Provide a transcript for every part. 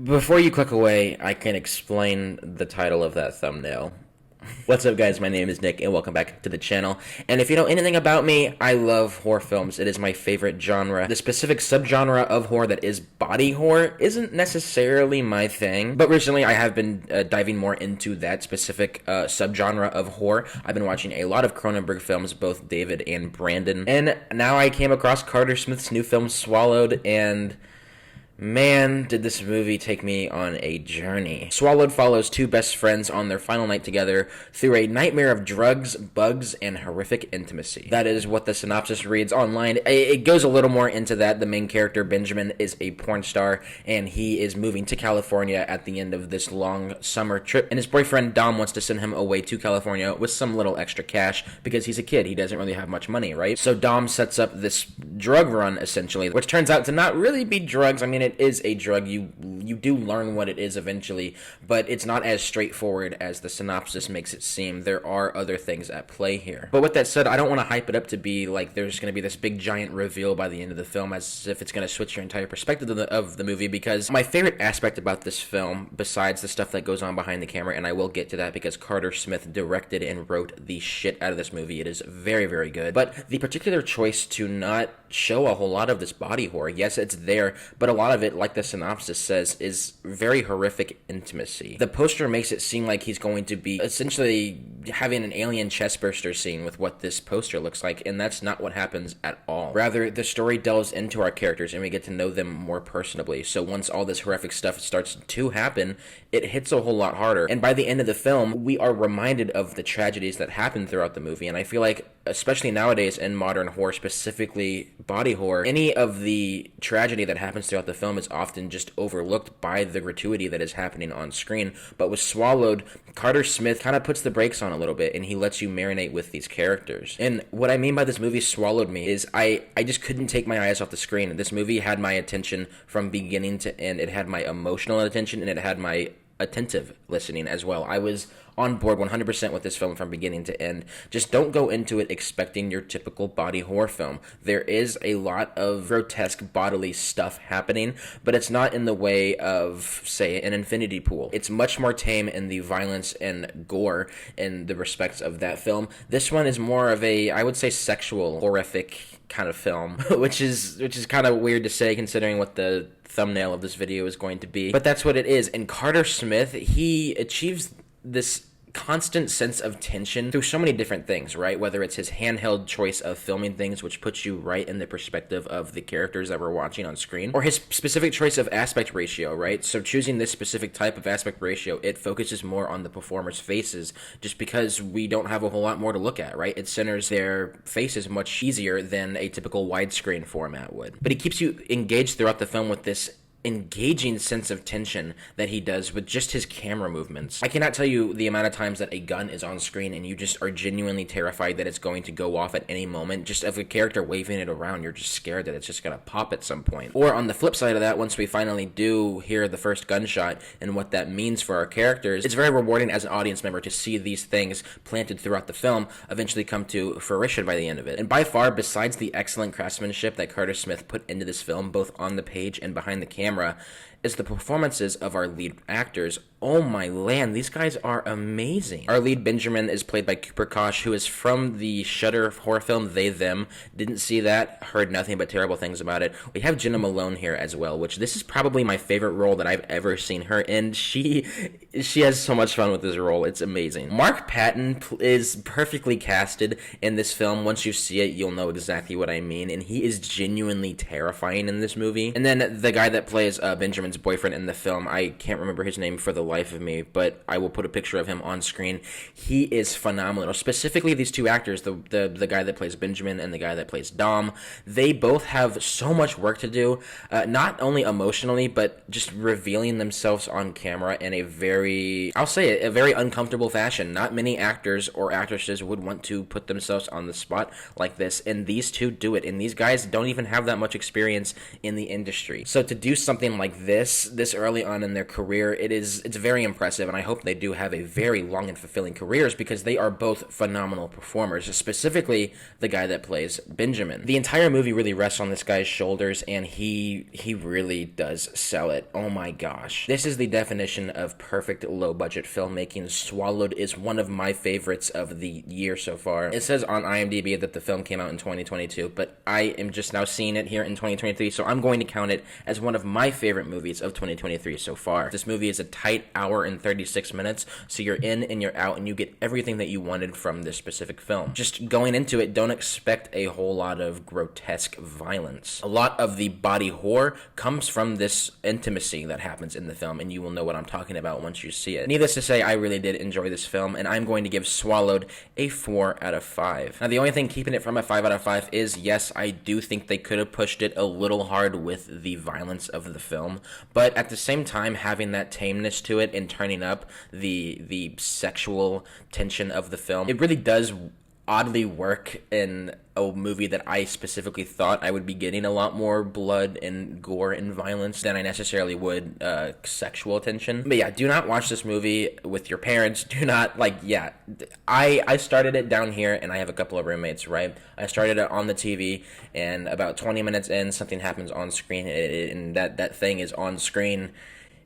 Before you click away, I can explain the title of that thumbnail. What's up, guys? My name is Nick, and welcome back to the channel. And if you know anything about me, I love horror films. It is my favorite genre. The specific subgenre of horror that is body horror isn't necessarily my thing, but recently I have been diving more into that specific subgenre of horror. I've been watching a lot of Cronenberg films, both David and Brandon, and now I came across Carter Smith's new film, Swallowed, and man, did this movie take me on a journey. Swallowed follows two best friends on their final night together through a nightmare of drugs, bugs, and horrific intimacy. That is what the synopsis reads online. It goes a little more into that. The main character, Benjamin, is a porn star, and he is moving to California at the end of this long summer trip, and his boyfriend, Dom, wants to send him away to California with some little extra cash because he's a kid. He doesn't really have much money, right? So Dom sets up this drug run, essentially, which turns out to not really be drugs. I mean, it is a drug. You do learn what it is eventually, but it's not as straightforward as the synopsis makes it seem. There are other things at play here. But with that said, I don't want to hype it up to be like there's going to be this big giant reveal by the end of the film as if it's going to switch your entire perspective of the movie, because my favorite aspect about this film, besides the stuff that goes on behind the camera, and I will get to that because Carter Smith directed and wrote the shit out of this movie. It is very, very good. But the particular choice to not show a whole lot of this body horror, yes, it's there, but a lot of it, like the synopsis says, is very horrific intimacy. The poster makes it seem like he's going to be essentially having an alien chestburster scene with what this poster looks like, and that's not what happens at all. Rather, the story delves into our characters and we get to know them more personably. So once all this horrific stuff starts to happen, it hits a whole lot harder. And by the end of the film, we are reminded of the tragedies that happen throughout the movie, and I feel like especially nowadays in modern horror, specifically body horror, any of the tragedy that happens throughout the film is often just overlooked by the gratuity that is happening on screen. But with Swallowed, Carter Smith kind of puts the brakes on a little bit and he lets you marinate with these characters. And what I mean by this movie swallowed me is I just couldn't take my eyes off the screen. This movie had my attention from beginning to end. It had my emotional attention and it had my attentive listening as well. I was on board 100% with this film from beginning to end. Just don't go into it expecting your typical body horror film. There is a lot of grotesque bodily stuff happening, but it's not in the way of, say, an Infinity Pool. It's much more tame in the violence and gore in the respects of that film. This one is more of a, I would say, sexual, horrific kind of film, which is kind of weird to say considering what the thumbnail of this video is going to be. But that's what it is. And Carter Smith, he achieves this constant sense of tension through so many different things, right? Whether it's his handheld choice of filming things, which puts you right in the perspective of the characters that we're watching on screen, or his specific choice of aspect ratio, right? So choosing this specific type of aspect ratio, it focuses more on the performers' faces just because we don't have a whole lot more to look at, right? It centers their faces much easier than a typical widescreen format would. But he keeps you engaged throughout the film with this engaging sense of tension that he does with just his camera movements. I cannot tell you the amount of times that a gun is on screen and you just are genuinely terrified that it's going to go off at any moment. Just of a character waving it around, you're just scared that it's just gonna pop at some point. Or on the flip side of that, once we finally do hear the first gunshot and what that means for our characters, it's very rewarding as an audience member to see these things planted throughout the film eventually come to fruition by the end of it. And by far, besides the excellent craftsmanship that Carter Smith put into this film, both on the page and behind the camera, is the performances of our lead actors. Oh my land, these guys are amazing. Our lead, Benjamin, is played by Cooper Kosh, who is from the Shudder horror film They Them. Didn't see that, heard nothing but terrible things about it. We have Jenna Malone here as well, which this is probably my favorite role that I've ever seen her in. She has so much fun with this role. It's amazing. Mark Patton is perfectly casted in this film. Once you see it, you'll know exactly what I mean, and he is genuinely terrifying in this movie. And then the guy that plays Benjamin's boyfriend in the film, I can't remember his name for the life of me, but I will put a picture of him on screen. He is phenomenal. Specifically, these two actors, the guy that plays Benjamin and the guy that plays Dom, they both have so much work to do, not only emotionally, but just revealing themselves on camera in a very, I'll say it, a very uncomfortable fashion. Not many actors or actresses would want to put themselves on the spot like this, and these two do it, and these guys don't even have that much experience in the industry. So to do something like this, this early on in their career, it's very impressive, and I hope they do have a very long and fulfilling careers because they are both phenomenal performers, specifically the guy that plays Benjamin. The entire movie really rests on this guy's shoulders, and he really does sell it. Oh my gosh. This is the definition of perfect low-budget filmmaking. Swallowed is one of my favorites of the year so far. It says on IMDb that the film came out in 2022, but I am just now seeing it here in 2023, so I'm going to count it as one of my favorite movies of 2023 so far. This movie is a tight hour and 36 minutes, so you're in and you're out, and you get everything that you wanted from this specific film. Just going into it, don't expect a whole lot of grotesque violence. A lot of the body horror comes from this intimacy that happens in the film, and you will know what I'm talking about once you see it. Needless to say, I really did enjoy this film, and I'm going to give Swallowed a 4 out of 5. Now, the only thing keeping it from a 5 out of 5 is, yes, I do think they could have pushed it a little hard with the violence of the film, but at the same time, having that tameness to it and turning up the sexual tension of the film, it really does oddly work in a movie that I specifically thought I would be getting a lot more blood and gore and violence than I necessarily would sexual tension. But yeah, do not watch this movie with your parents. Do not, I started it down here, and I have a couple of roommates, right? I started it on the TV, and about 20 minutes in, something happens on screen, and that thing is on screen.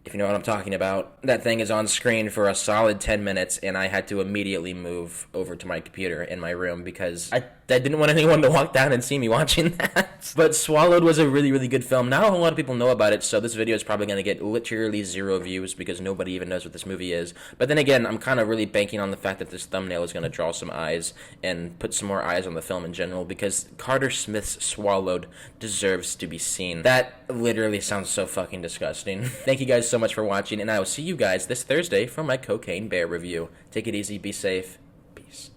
If you know what I'm talking about, that thing is on screen for a solid 10 minutes, and I had to immediately move over to my computer in my room because I didn't want anyone to walk down and see me watching that. But Swallowed was a really, really good film. Not a whole lot of people know about it, so this video is probably going to get literally 0 views because nobody even knows what this movie is. But then again, I'm kind of really banking on the fact that this thumbnail is going to draw some eyes and put some more eyes on the film in general because Carter Smith's Swallowed deserves to be seen. That literally sounds so fucking disgusting. Thank you guys so much for watching, and I will see you guys this Thursday for my Cocaine Bear review. Take it easy, be safe.